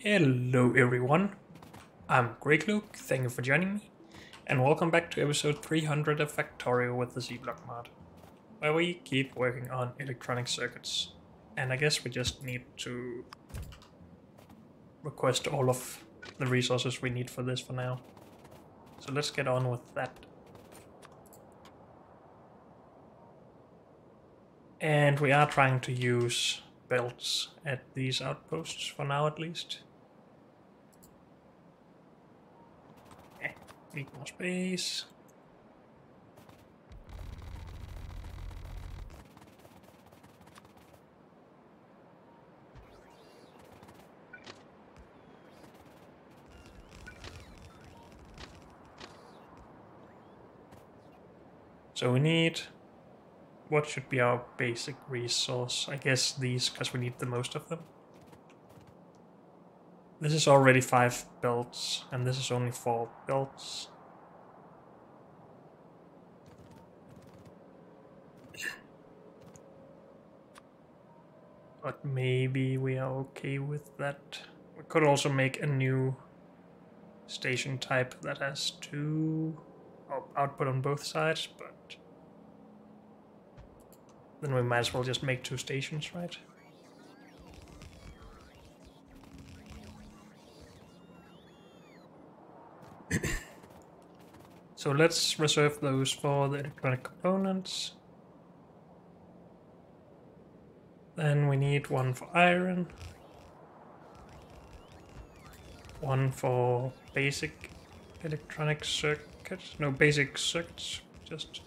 Hello everyone, I'm Greg Luke, thank you for joining me, and welcome back to episode 300 of Factorio with the Z-Block mod, where we keep working on electronic circuits. And I guess we just need to request all of the resources we need for this for now. So let's get on with that. And we are trying to use belts at these outposts, for now at least. Need more space. So we need... what should be our basic resource? I guess these, because we need the most of them. This is already 5 belts, and this is only 4 belts. But maybe we are okay with that. We could also make a new station type that has 2 output on both sides, but then we might as well just make 2 stations, right? So let's reserve those for the electronic components. Then we need 1 for iron, 1 for basic electronic circuits, no, basic circuits, just.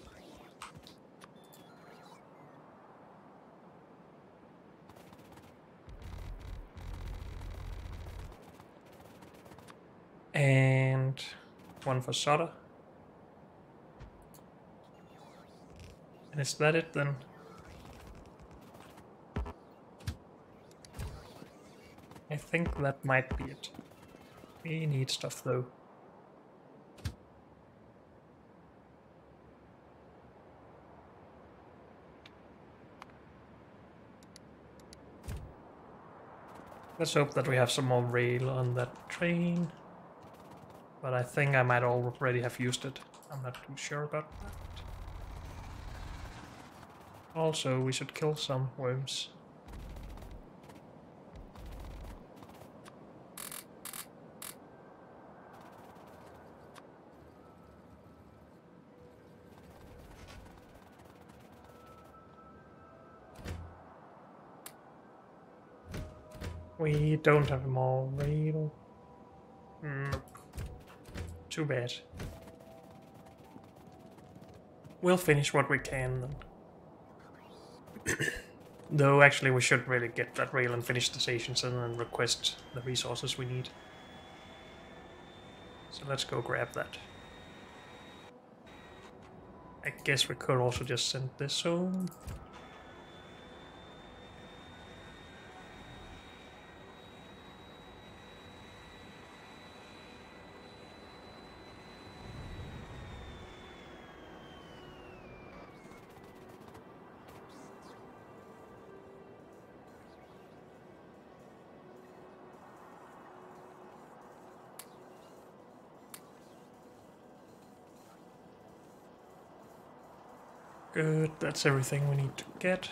And 1 for solder. And is that it then? I think that might be it. We need stuff though. Let's hope that we have some more rail on that train. But I think I might already have used it. I'm not too sure about that. Also, we should kill some worms. We don't have more rail. Too bad. We'll finish what we can then. Though actually we should really get that rail and finish the stations and then request the resources we need. So let's go grab that. I guess we could also just send this home. Good, that's everything we need to get.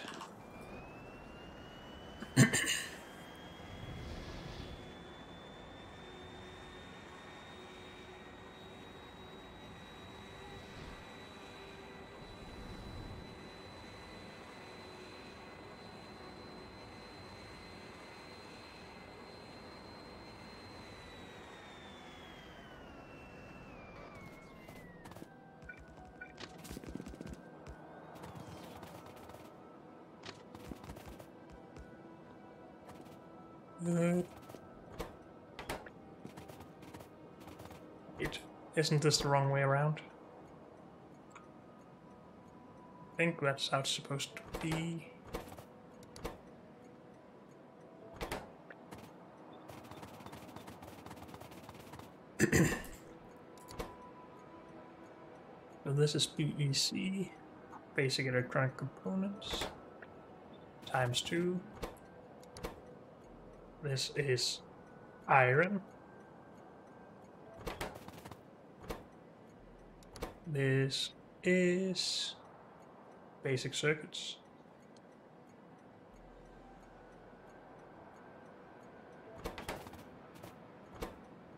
Good. Isn't this the wrong way around? I think that's how it's supposed to be. So this is BEC, basic electronic components, times 2. This is iron. This is basic circuits.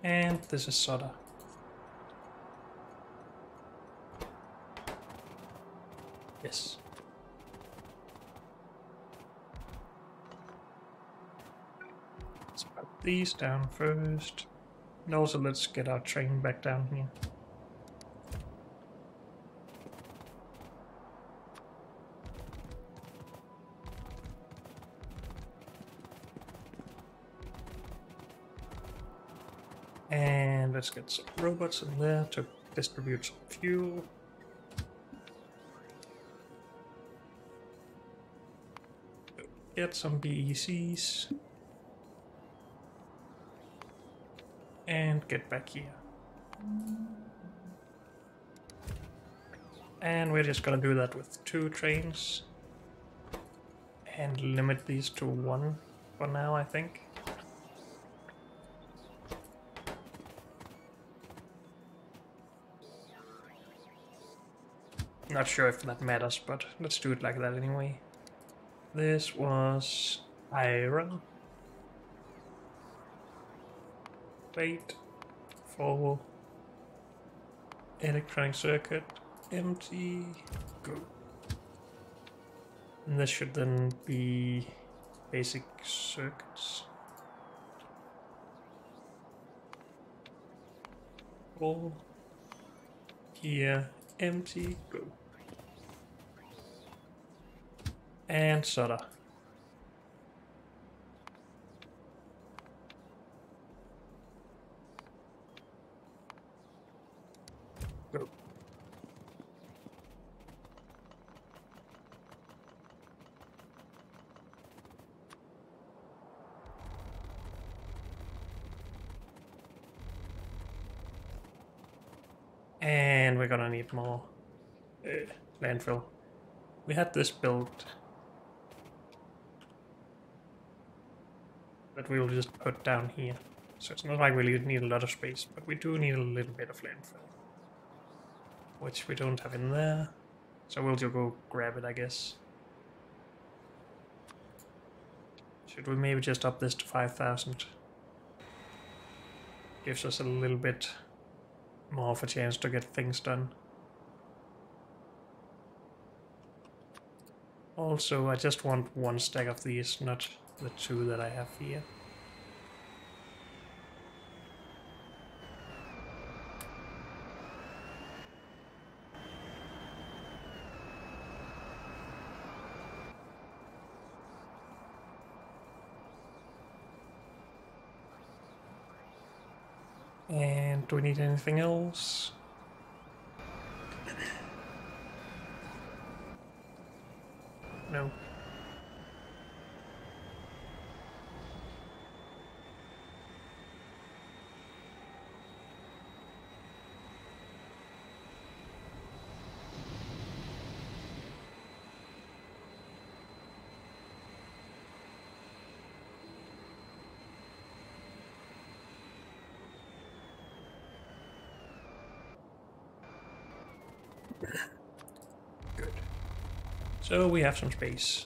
And this is solder. Yes. Let's put these down first. And also let's get our train back down here. And let's get some robots in there to distribute some fuel. Get some BECs. And get back here. And we're just gonna do that with 2 trains. And limit these to 1 for now, I think. Not sure if that matters, but let's do it like that anyway. This was iron. Plate. Full. Electronic circuit. Empty. Go. And this should then be basic circuits. Full. Here. Empty. Go. And solder. Go. And we're gonna need more landfill. We had this built that we'll just put down here. So it's not like we need a lot of space, but we do need a little bit of landfill. Which we don't have in there. So we'll just go grab it, I guess. Should we maybe just up this to 5,000? Gives us a little bit more of a chance to get things done. Also, I just want 1 stack of these, not the 2 that I have here. And do we need anything else? No. Good. So we have some space.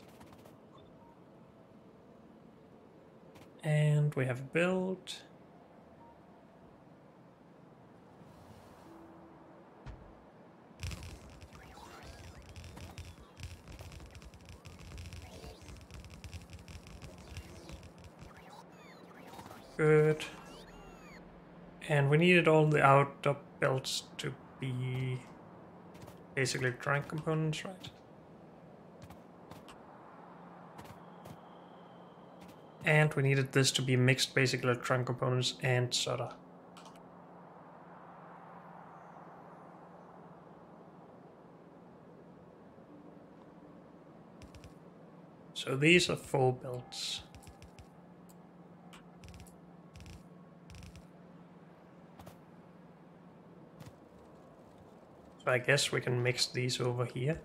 And we have a build. Good. And we needed all the outer belts to be basically electronic components, right? And we needed this to be mixed basic electronic components and solder. So these are full belts. So I guess we can mix these over here.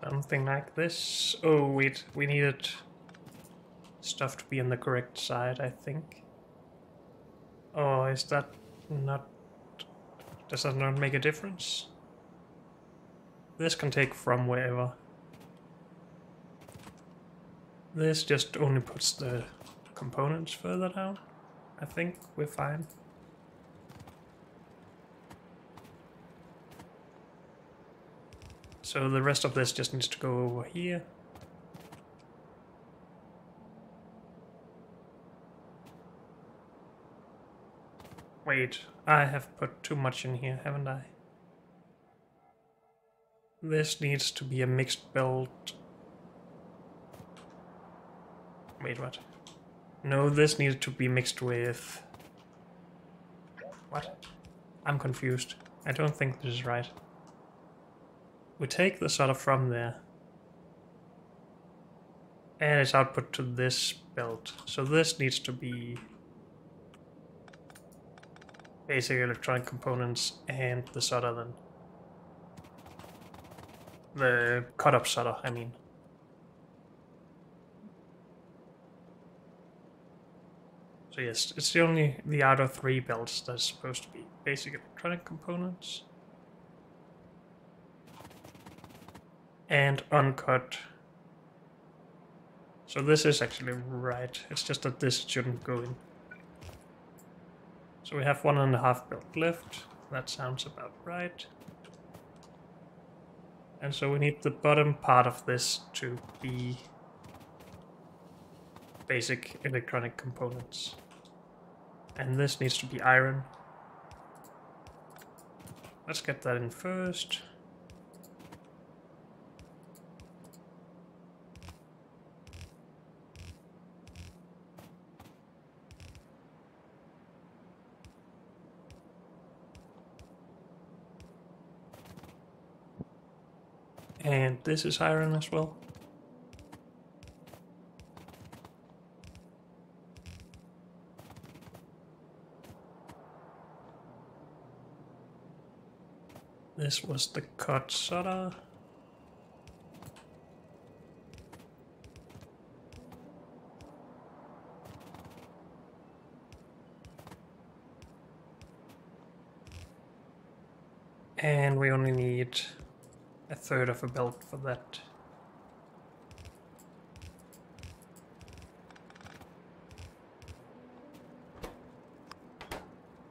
Something like this. Oh wait, we needed stuff to be on the correct side, I think. Oh, is that not... Does that not make a difference? This can take from wherever. This just only puts the components further down. I think we're fine. So the rest of this just needs to go over here. Wait, I have put too much in here, haven't I? This needs to be a mixed build. Wait, what? No, this needs to be mixed with... What? I'm confused. I don't think this is right. We take the solder from there. And it's output to this build. So this needs to be basic electronic components and the solder then. The cut-up solder, I mean. So yes, it's the only the outer three belts that's supposed to be basic electronic components. And uncut. So this is actually right. It's just that this shouldn't go in. So we have 1.5 belt left. That sounds about right. And so we need the bottom part of this to be basic electronic components. And this needs to be iron. Let's get that in first. And this is iron as well. This was the cut solder. And we only need 1/3 of a belt for that.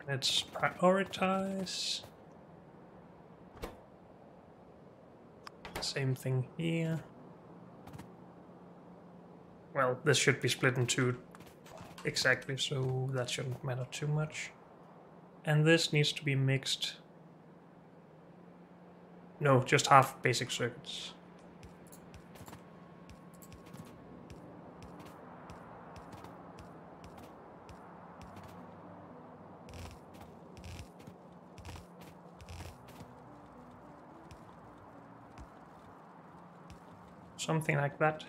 Let's prioritize. Same thing here. Well, this should be split in two exactly, so that shouldn't matter too much. And this needs to be mixed. No, just half basic circuits. Something like that.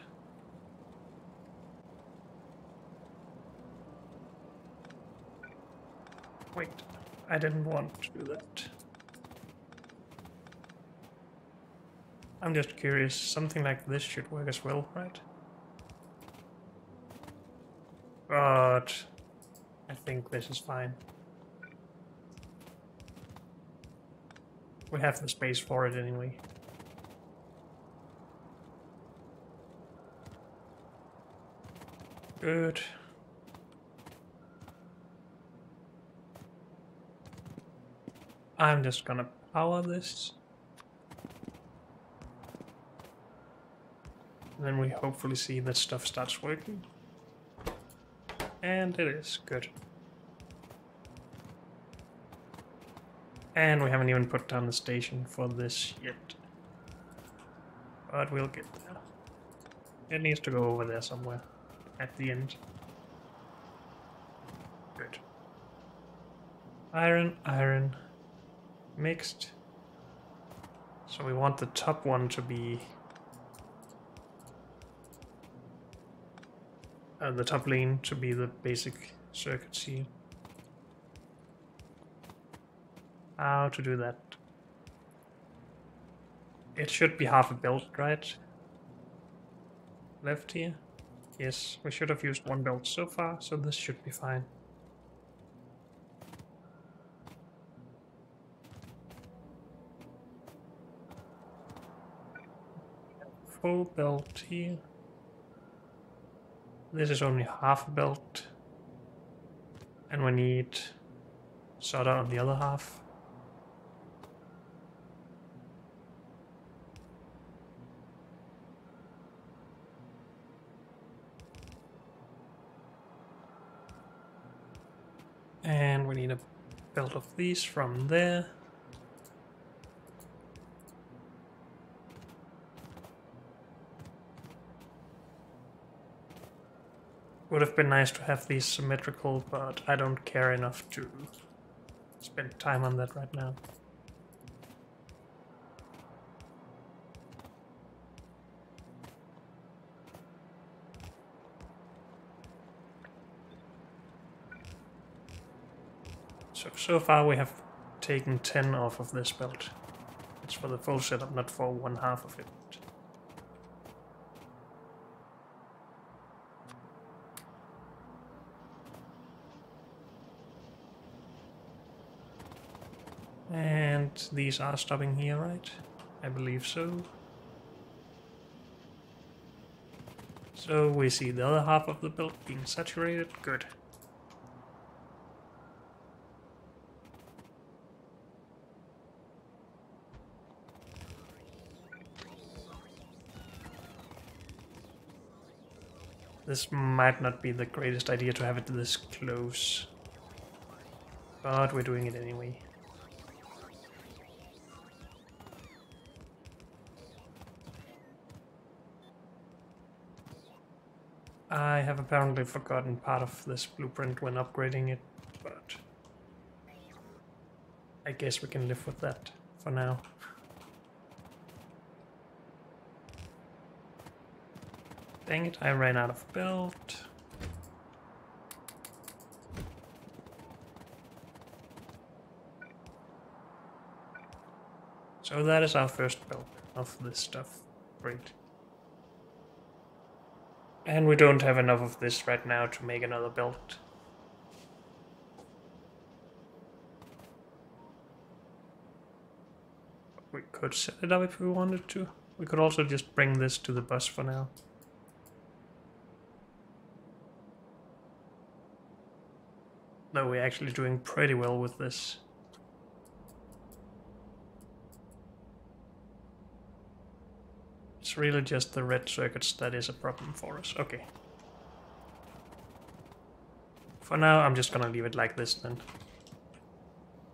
Wait, I didn't want to do that. I'm just curious, something like this should work as well, right? But I think this is fine. We have the space for it anyway. Good. I'm just gonna power this. Then we hopefully see that stuff starts working. And it is. Good. And we haven't even put down the station for this yet. But we'll get there. It needs to go over there somewhere. At the end. Good. Iron, iron. Mixed. So we want the top one to be... the top lane to be the basic circuits here. How to do that? It should be half a build, right? Left here. Yes, we should have used one build so far, so this should be fine. Full build here. This is only half a build. And we need solder on the other half. And we need a build of these from there. Would have been nice to have these symmetrical, but I don't care enough to spend time on that right now. So far we have taken 10 off of this build. It's for the full setup, not for one half of it. And these are stopping here, right? I believe so. So we see the other half of the build being saturated. Good. This might not be the greatest idea to have it this close, but we're doing it anyway. I have apparently forgotten part of this blueprint when upgrading it, but I guess we can live with that for now. Dang it, I ran out of build. So that is our first build of this stuff. Great. And we don't have enough of this right now to make another build. We could set it up if we wanted to. We could also just bring this to the bus for now. Though we're actually doing pretty well with this. It's really just the red circuits that is a problem for us. Okay. For now, I'm just gonna leave it like this then.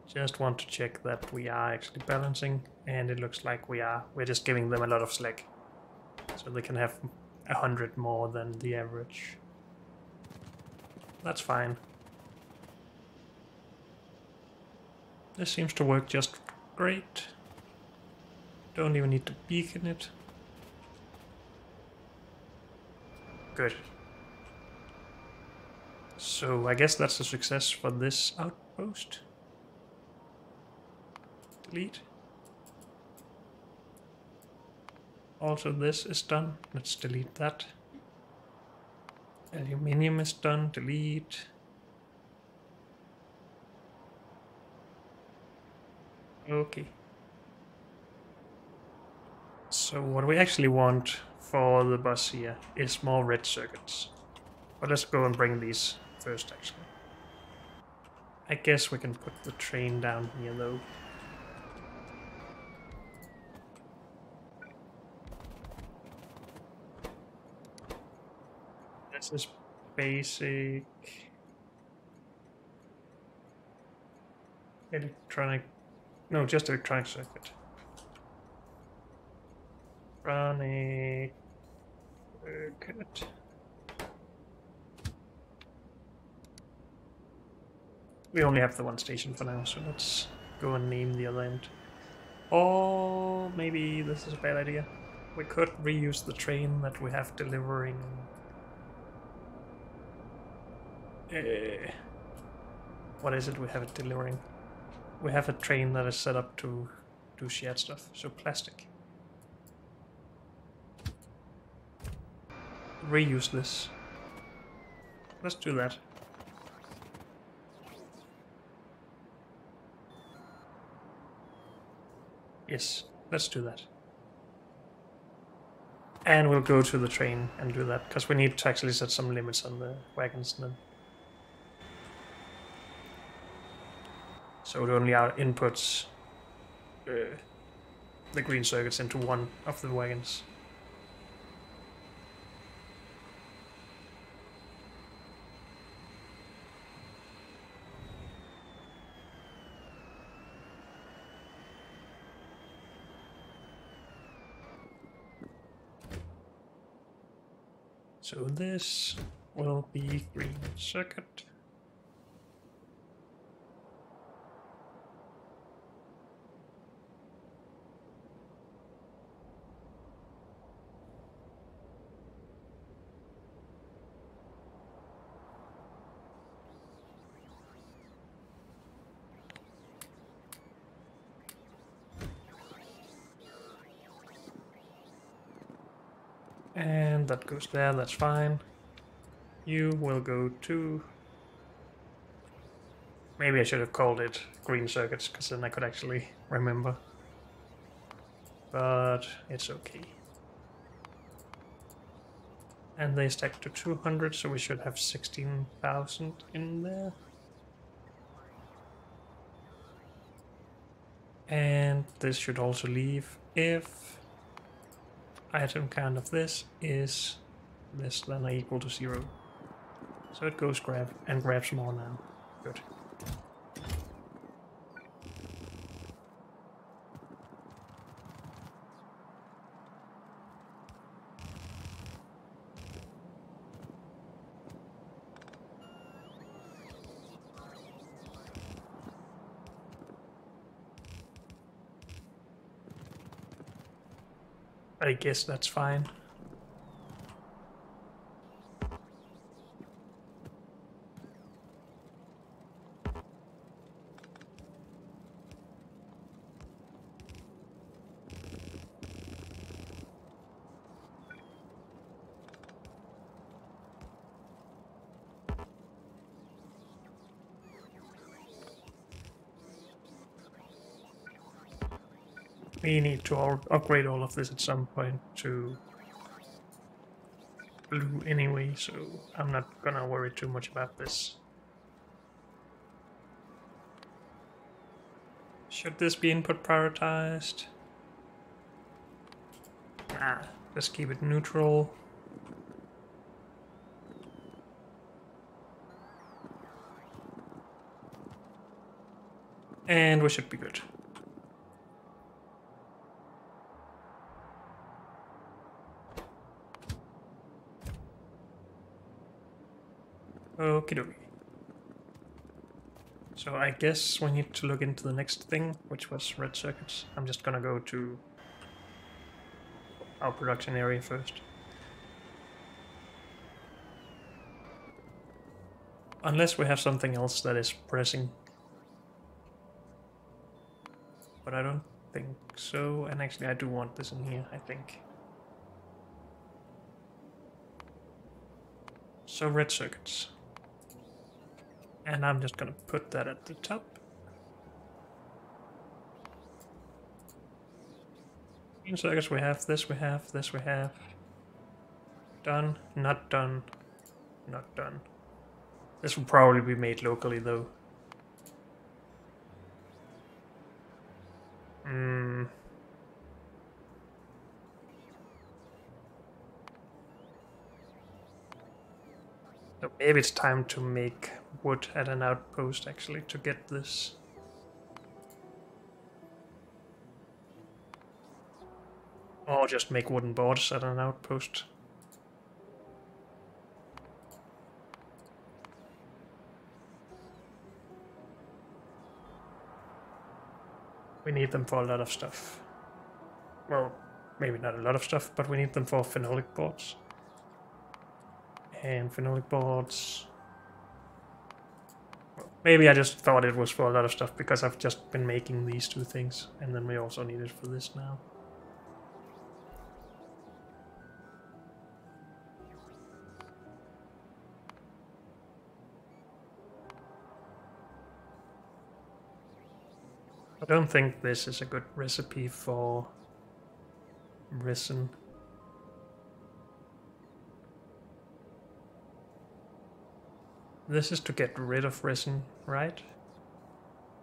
Just want to check that we are actually balancing, and it looks like we are. We're just giving them a lot of slack, so they can have 100 more than the average. That's fine. This seems to work just great. Don't even need to beacon it. Good. So I guess that's a success for this outpost. Delete. Also this is done. Let's delete that. Aluminium is done. Delete. Okay. So what we actually want for the bus here is more red circuits. But let's go and bring these first, actually. I guess we can put the train down here, though. This is basic electronic... No, just electronic circuit. Electronic circuit. We only have the one station for now, so let's go and name the other end. Or maybe this is a bad idea. We could reuse the train that we have delivering... what is it we have it delivering? We have a train that is set up to do shared stuff, so plastic. reuse this. Let's do that. Yes, let's do that. And we'll go to the train and do that, because we need to actually set some limits on the wagons then. So it only inputs the green circuits into one of the wagons. So this will be green circuit. And that goes there, that's fine. You will go to... Maybe I should have called it green circuits, because then I could actually remember. But it's okay. And they stack to 200, so we should have 16,000 in there. And this should also leave if item count of this is less than or equal to 0. So it goes grabs more now. Good. I guess that's fine. We need to upgrade all of this at some point to blue anyway, so I'm not gonna worry too much about this. Should this be input prioritized? Nah, just keep it neutral. And we should be good. Okie dokie. So I guess we need to look into the next thing, which was red circuits. I'm just gonna go to our production area first. Unless we have something else that is pressing. But I don't think so, and actually I do want this in here, I think. So red circuits. And I'm just gonna put that at the top. Green circuits, we have this, we have this, we have. Done, not done, not done. This will probably be made locally though. So maybe it's time to make wood at an outpost actually to get this. Or just make wooden boards at an outpost. We need them for a lot of stuff. Well, maybe not a lot of stuff, but we need them for phenolic boards. And phenolic boards... Maybe I just thought it was for a lot of stuff because I've just been making these two things. And then we also need it for this now. I don't think this is a good recipe for resin. This is to get rid of resin, right?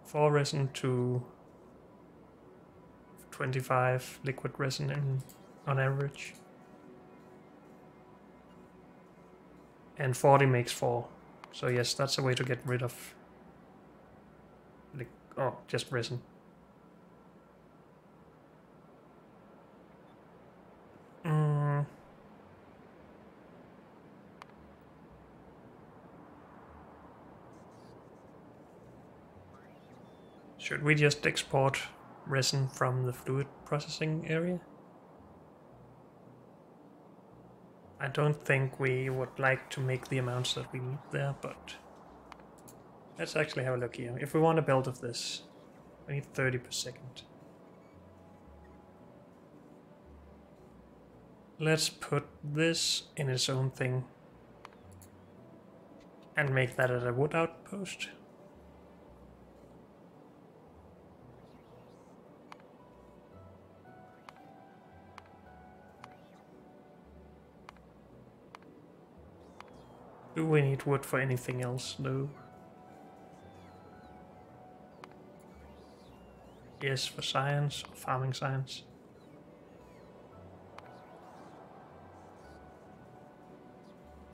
4 resin to 25 liquid resin on average. And 40 makes 4. So yes, that's a way to get rid of just resin. Should we just export resin from the fluid processing area? I don't think we would like to make the amounts that we need there, but let's actually have a look here. If we want a build of this, we need 30 per second. Let's put this in its own thing and make that at a wood outpost. Do we need wood for anything else? No. Yes, for science, farming science.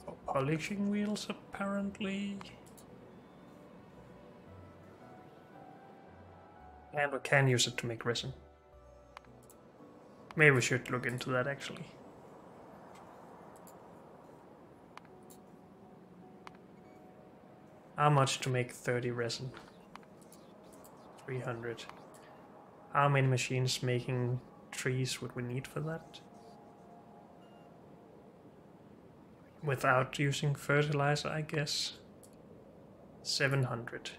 For polishing wheels, apparently. And we can use it to make resin. Maybe we should look into that actually. How much to make 30 resin? 300. How many machines making trees would we need for that? Without using fertilizer, I guess. 700.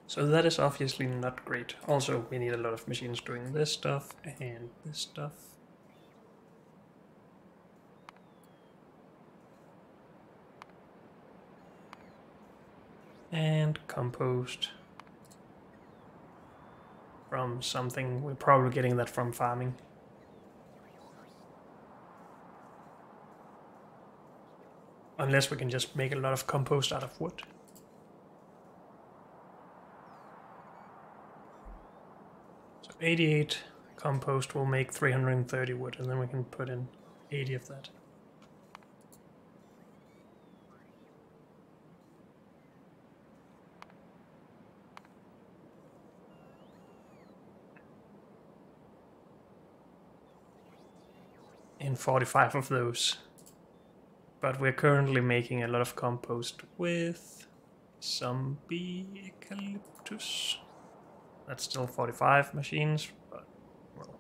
So that is obviously not great. Also, we need a lot of machines doing this stuff and this stuff. And compost from something. We're probably getting that from farming. Unless we can just make a lot of compost out of wood. So 88 compost will make 330 wood, and then we can put in 80 of that. And 45 of those. But we're currently making a lot of compost with zombie eucalyptus. That's still 45 machines, but, well,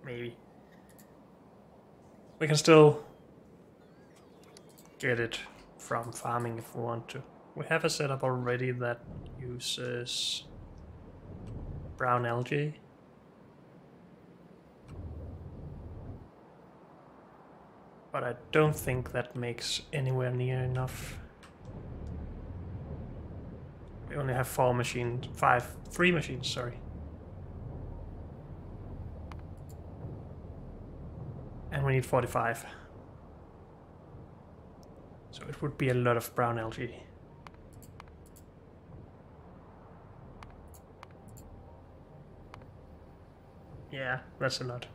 maybe. We can still get it from farming if we want to. We have a setup already that uses brown algae. But I don't think that makes anywhere near enough. We only have 3 machines, sorry. And we need 45. So it would be a lot of brown algae. Yeah, that's a lot.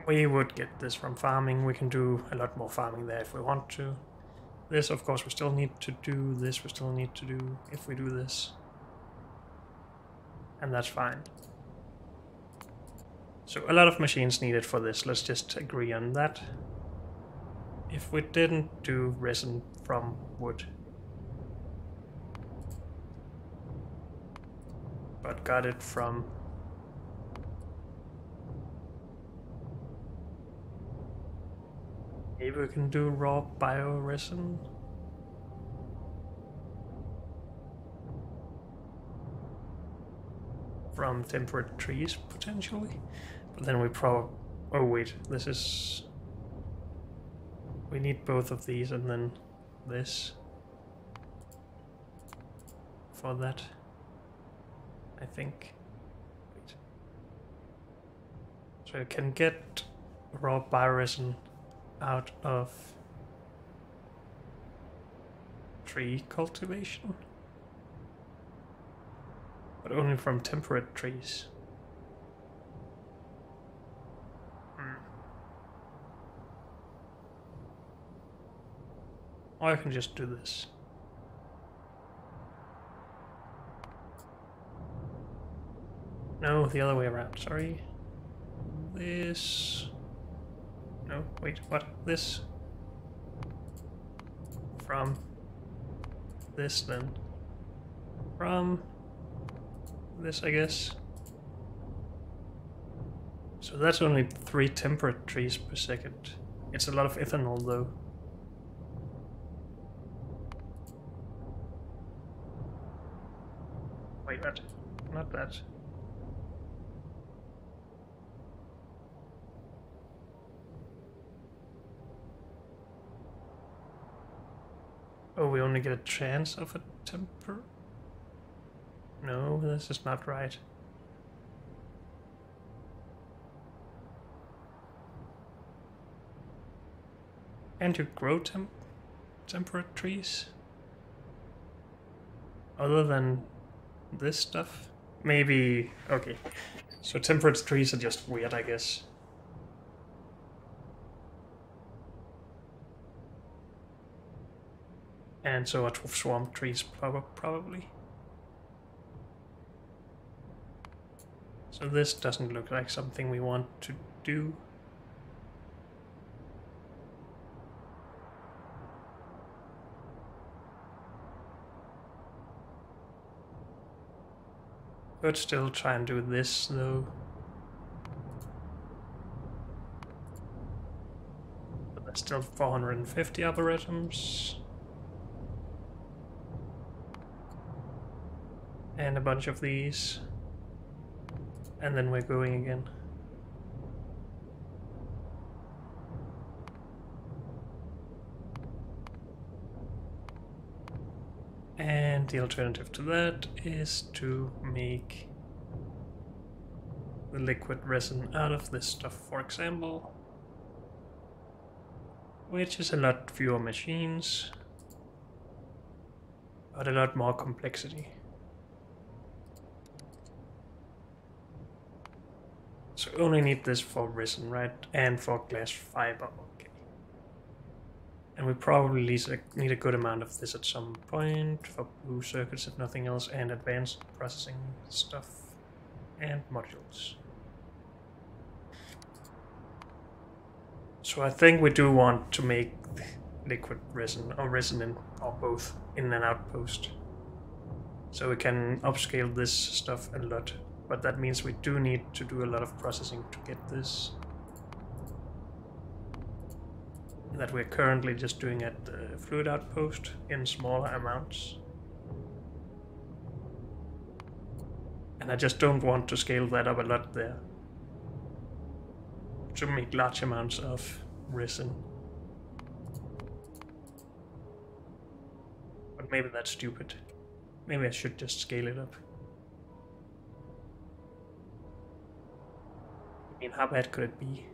We would get this from farming. We can do a lot more farming there if we want to. This, of course, we still need to do. This we still need to do if we do this. And that's fine. So a lot of machines needed for this. Let's just agree on that. If we didn't do resin from wood, but got it from maybe we can do raw bioresin. from temperate trees, potentially. But then we oh wait, this is... We need both of these and then this. For that, I think. Wait. So you can get raw bioresin out of tree cultivation, but only from temperate trees. Or I can just do this. No, the other way around, sorry. This... No, wait, what? This? From this then. From this, I guess. So that's only 3 temperate trees per second. It's a lot of ethanol though. Wait, what? Not that. Oh, we only get a chance of a temper? No, this is not right. Can't you grow temperate trees? Other than this stuff? Maybe... Okay. So temperate trees are just weird, I guess. And so are swamp trees, probably. So this doesn't look like something we want to do. Could still try and do this though. But that's still 450 algorithms. And a bunch of these. And then we're going again. And the alternative to that is to make the liquid resin out of this stuff, for example. Which is a lot fewer machines, but a lot more complexity. So we only need this for resin, right? And for glass fiber, okay. And we probably need a good amount of this at some point for blue circuits, if nothing else, and advanced processing stuff and modules. So I think we do want to make liquid resin or resin or both in an outpost. So we can upscale this stuff a lot. But that means we do need to do a lot of processing to get this. That we're currently just doing at the fluid outpost in smaller amounts. And I just don't want to scale that up a lot there. To make large amounts of resin. But maybe that's stupid. Maybe I should just scale it up. I mean, how bad could it be?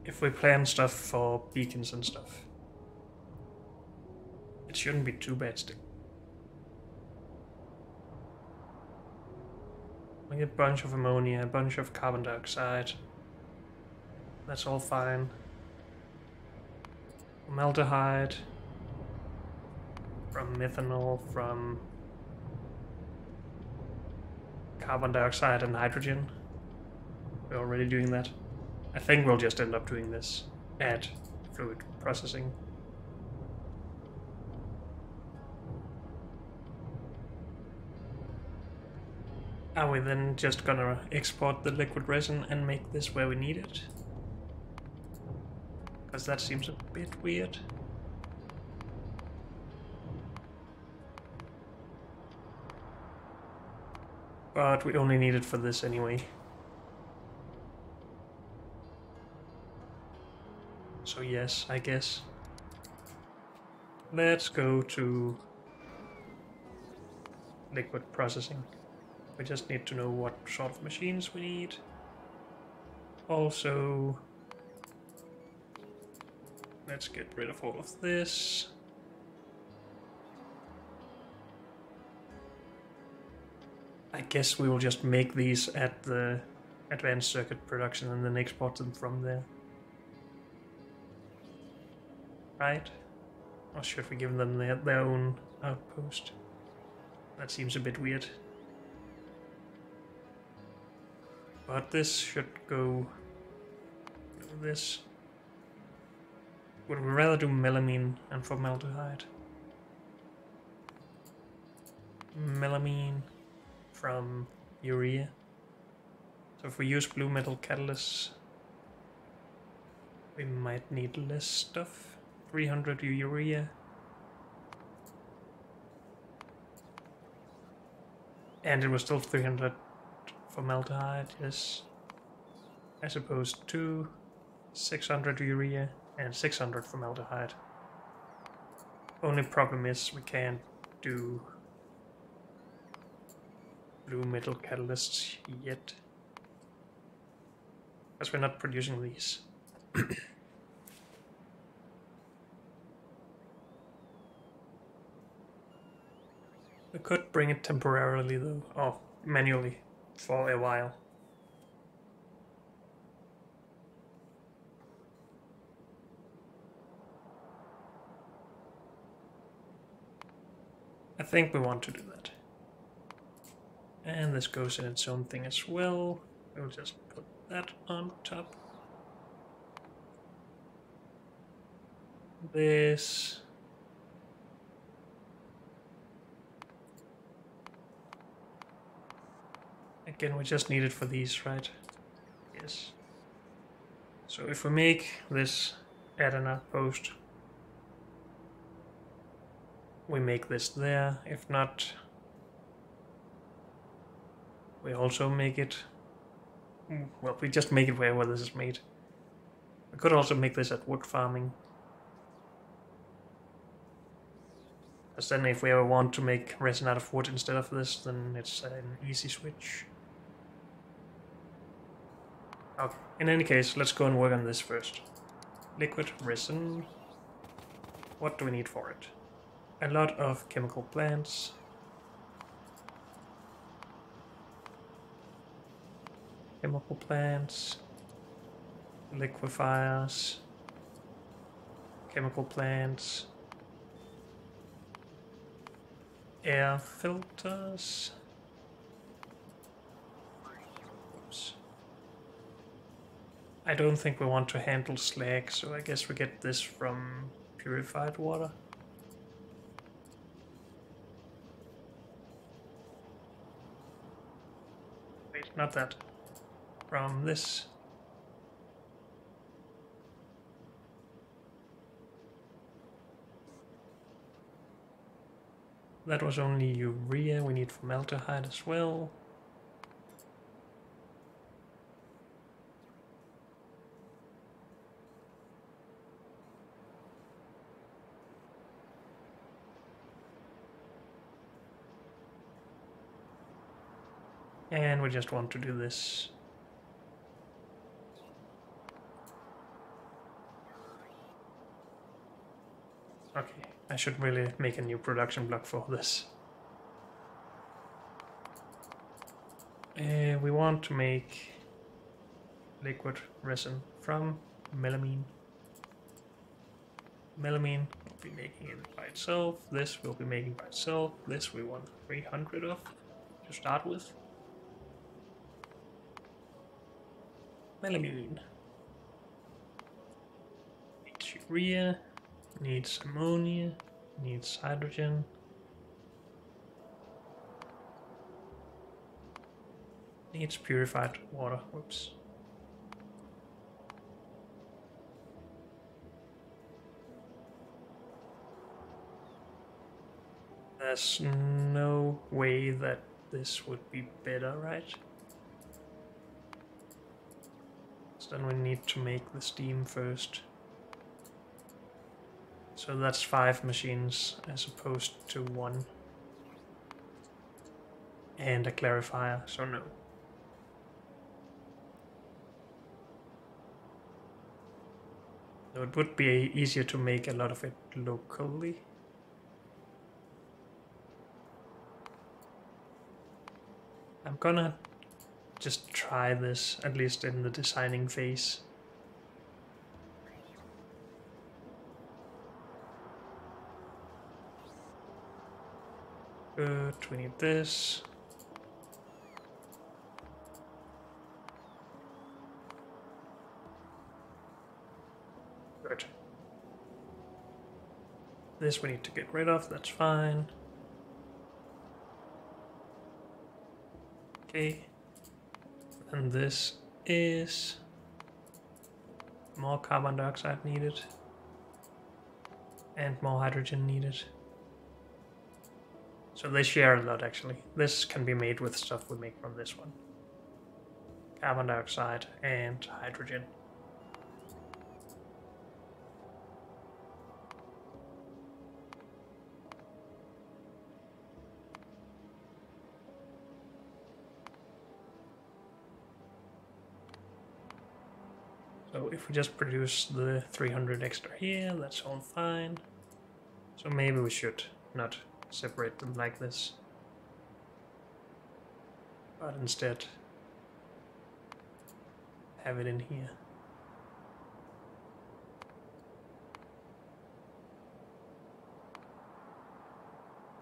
If we plan stuff for beacons and stuff. It shouldn't be too bad still. Like a bunch of ammonia, a bunch of carbon dioxide. That's all fine. Formaldehyde. From methanol, from carbon dioxide and hydrogen. We're already doing that. I think we'll just end up doing this at fluid processing. Are we then just gonna export the liquid resin and make this where we need it? Because that seems a bit weird. But we only need it for this anyway. So yes, I guess. Let's go to liquid processing. We just need to know what sort of machines we need. Also, let's get rid of all of this. I guess we will just make these at the advanced circuit production and then export them from there. Right? Or should we give them their own outpost? That seems a bit weird. But this should go... this. Would we rather do melamine and formaldehyde? Melamine from urea. So if we use blue metal catalysts, we might need less stuff. 300 urea. And it was still 300 formaldehyde, yes. As opposed to 600 urea and 600 formaldehyde. Only problem is we can't do blue metal catalysts yet. Because we're not producing these. We could bring it temporarily though. Oh, manually. For a while. I think we want to do that. And this goes in its own thing as well. We'll just put that on top. This. Again, we just need it for these, right? Yes. So if we make this add an outpost, we make this there. If not, we also make it... well, we just make it wherever this is made. We could also make this at wood farming. Because then if we ever want to make resin out of wood instead of this, then it's an easy switch. Okay, in any case, let's go and work on this first. Liquid resin. What do we need for it? A lot of chemical plants. Chemical plants. Liquefiers. Chemical plants. Air filters. Oops. I don't think we want to handle slag, so I guess we get this from purified water. Wait, not that. From this. That was only urea, we need formaldehyde as well. And we just want to do this. Okay, I should really make a new production block for this. We want to make liquid resin from melamine. Melamine will be making it by itself. This will be making by itself. This we want 300 of to start with. Melamine needs urea, needs ammonia, needs hydrogen. Needs purified water. Whoops. There's no way that this would be better, right? So then we need to make the steam first. So that's 5 machines as opposed to 1. And a clarifier, so no. So it would be easier to make a lot of it locally. I'm gonna just try this, at least in the designing phase. Good, we need this. Good. This we need to get rid of, that's fine. Okay. And this is more carbon dioxide needed. And more hydrogen needed. So they share a lot actually. This can be made with stuff we make from this one. Carbon dioxide and hydrogen. So if we just produce the 300 extra here, that's all fine. So maybe we should not separate them like this, but instead have it in here.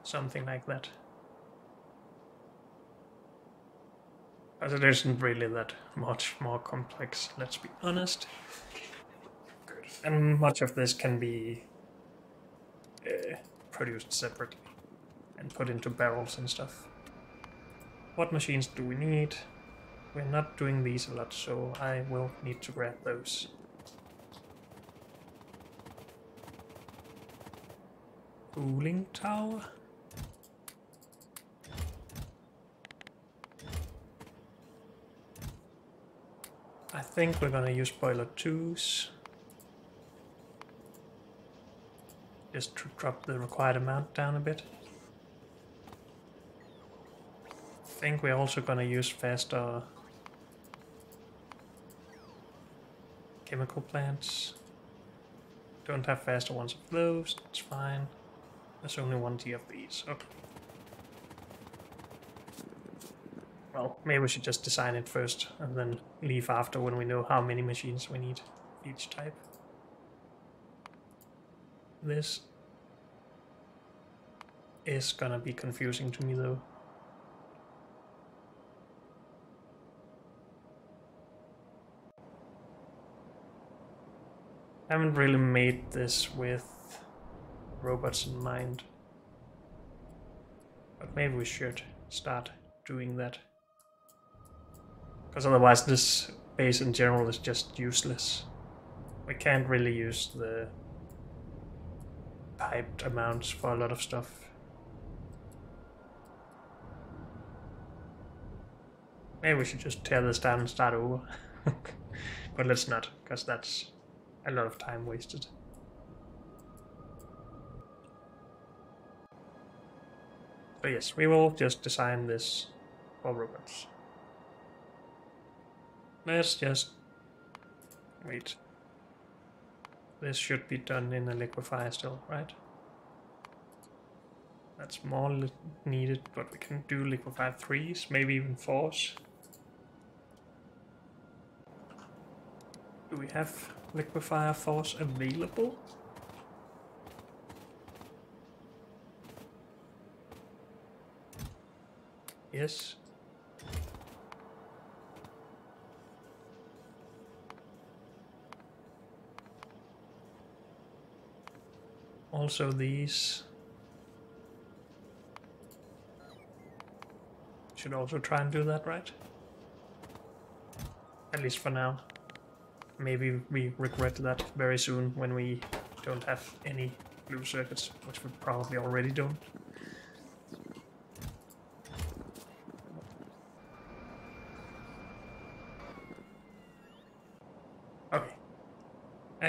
Something like that. Because it isn't really that much more complex, let's be honest. Good. And much of this can be produced separately and put into barrels and stuff. What machines do we need? We're not doing these a lot, so I will need to grab those. Cooling tower. I think we're gonna use boiler 2s. Just to drop the required amount down a bit. I think we're also gonna use faster chemical plants. Don't have faster ones of those, that's fine. There's only 1 T of these, okay. Well, maybe we should just design it first and then leave after when we know how many machines we need each type. This is gonna be confusing to me though. I haven't really made this with robots in mind, but maybe we should start doing that. Because otherwise this base in general is just useless. We can't really use the piped amounts for a lot of stuff. Maybe we should just tear this down and start over. But let's not, because that's a lot of time wasted. So yes, we will just design this for robots. Let's just wait. This should be done in a liquefier still, right? That's more needed, but we can do liquefier 3s, maybe even 4s. Do we have liquefier 4s available? Yes. Also these. Should also try and do that, right? At least for now. Maybe we regret that very soon when we don't have any blue circuits, which we probably already don't.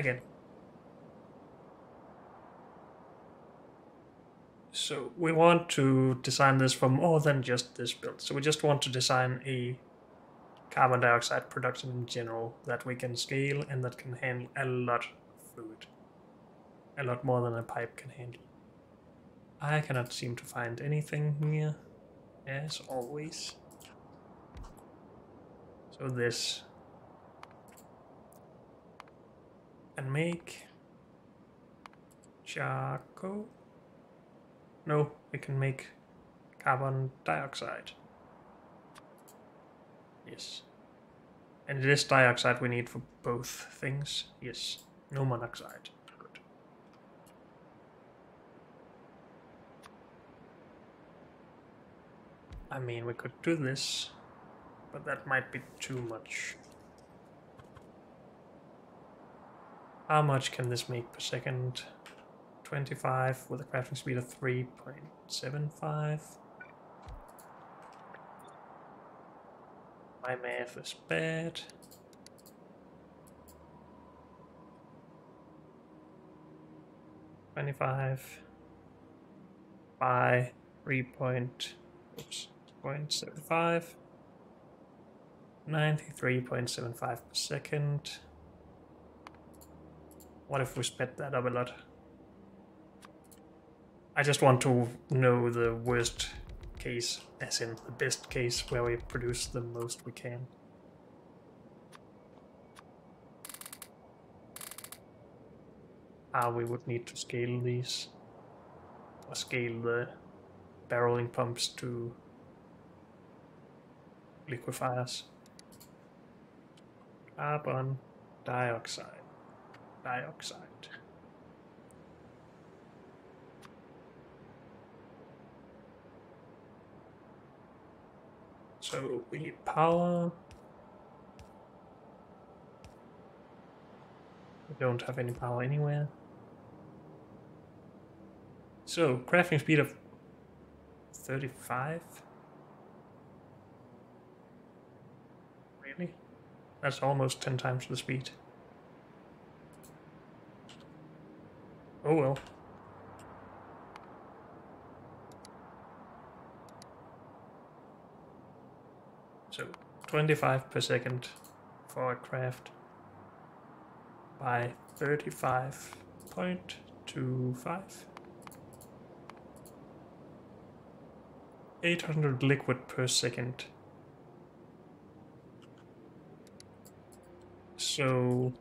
again. So we want to design this for more than just this build. So we just want to design a carbon dioxide production in general that we can scale and that can handle a lot of fluid. A lot more than a pipe can handle. I cannot seem to find anything here, as always. So this. And make charcoal. No, we can make carbon dioxide. Yes. And it is dioxide we need for both things. Yes. No monoxide. Good. I mean, we could do this, but that might be too much. How much can this make per second? 25 with a crafting speed of 3.75. My math is bad. $25 by 3.75. 93.75 per second. What if we sped that up a lot? I just want to know the worst case, as in the best case, where we produce the most we can. We would need to scale these, or scale the barreling pumps to liquefiers. Carbon dioxide. So we need power. We don't have any power anywhere. So crafting speed of 35. Really? That's almost 10 times the speed. Oh well. So 25 per second for a craft by 35.25. 800 liquid per second. So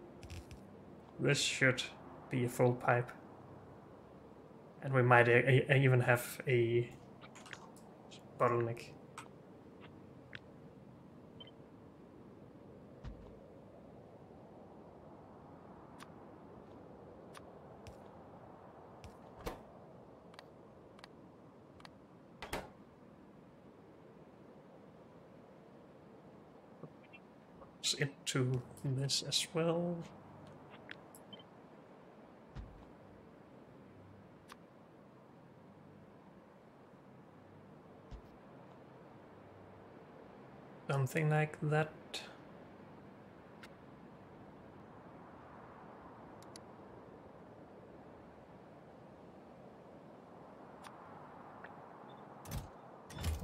this should be a full pipe. And we might even have a bottleneck. Into this as well. Something like that.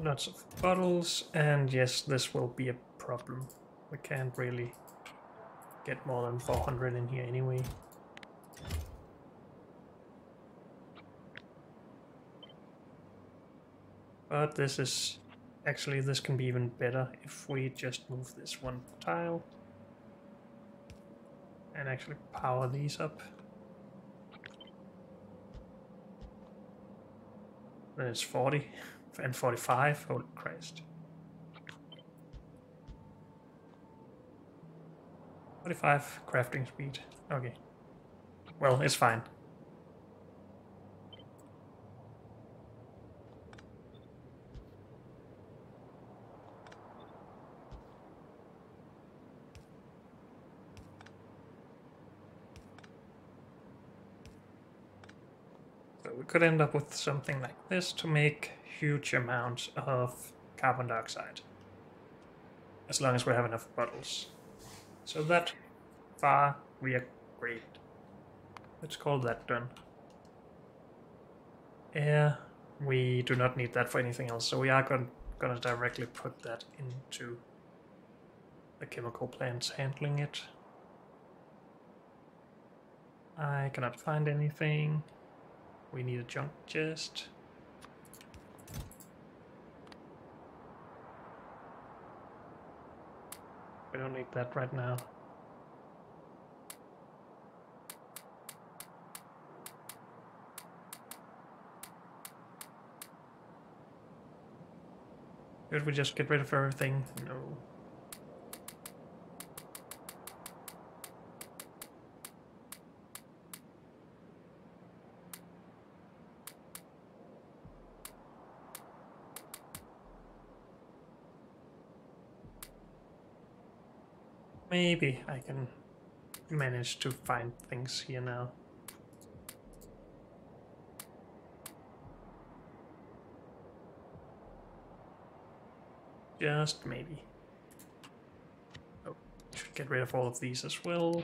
Lots of bottles, and yes, this will be a problem. We can't really get more than 400 in here anyway. But this is... Actually, this can be even better if we just move this one tile and actually power these up. Then it's 40 and 45, holy Christ. 45 crafting speed, okay. Well, it's fine. So we could end up with something like this to make huge amounts of carbon dioxide. As long as we have enough bottles. So that far we are great. let's call that done. Air, we do not need that for anything else, so we are gonna directly put that into the chemical plants handling it. I cannot find anything. We need a junk chest. We don't need that right now. Should we just get rid of everything? No. Maybe I can manage to find things here now. Just maybe. Oh, should get rid of all of these as well.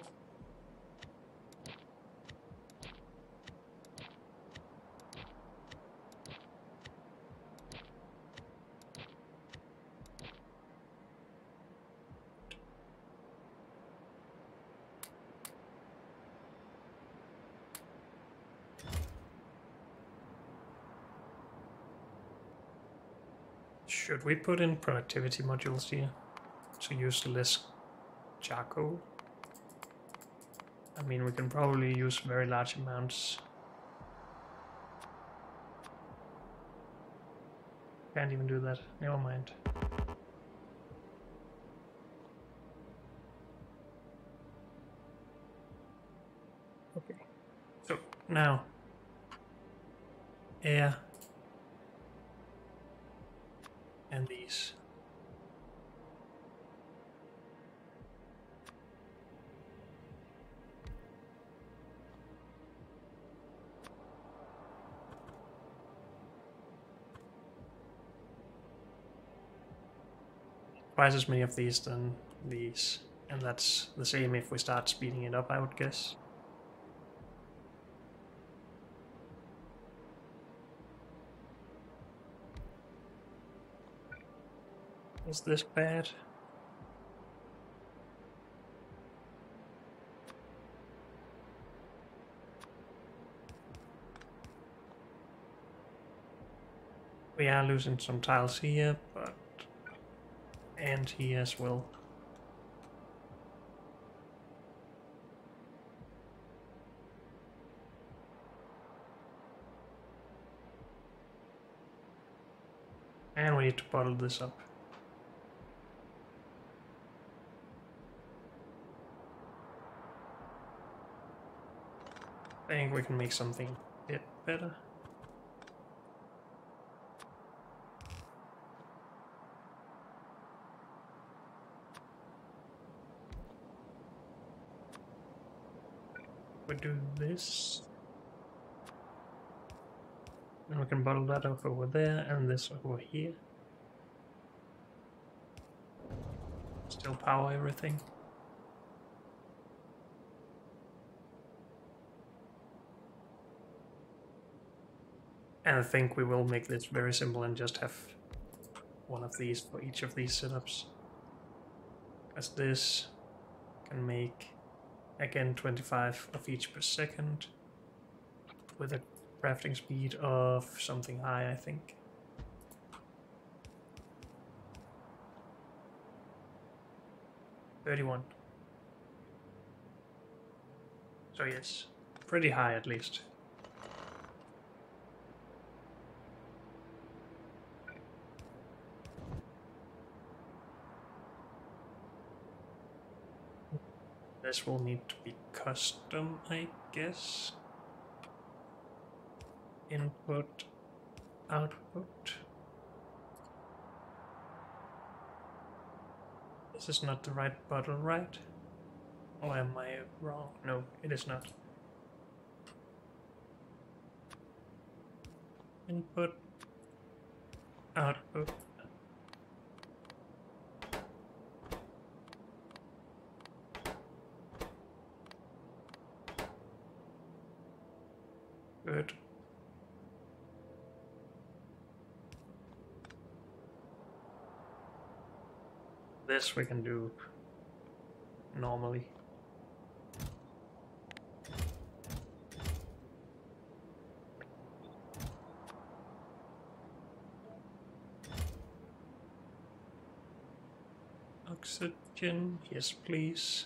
Should we put in productivity modules here to use less charcoal? I mean, we can probably use very large amounts. Can't even do that. Never mind. Okay. So now, air and these. Twice as many of these than these. And that's the same if we start speeding it up, I would guess. Is this bad? We are losing some tiles here, but... and here as well. And we need to bottle this up. I think we can make something a bit better. We do this. And we can bottle that up over there and this over here. Still power everything. And I think we will make this very simple and just have one of these for each of these setups. As this can make, again, 25 of each per second with a crafting speed of something high, I think. $31. So yes, pretty high at least. This will need to be custom, I guess. Input, output. This is not the right bottle, right? Or am I wrong? No, it is not. Input, output. This we can do normally. Oxygen, yes please.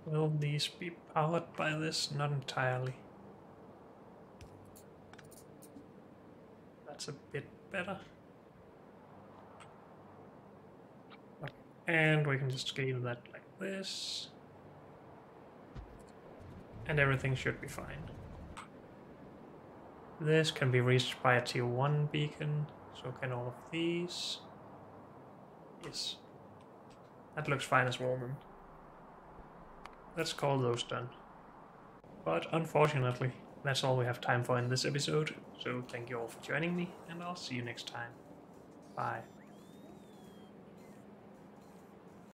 Will these be powered by this? Not entirely. That's a bit better. Okay. And we can just scale that like this. And everything should be fine. This can be reached by a tier 1 beacon, so can all of these. Yes. That looks fine as well then. Let's call those done. But unfortunately, that's all we have time for in this episode, so thank you all for joining me, and I'll see you next time. Bye.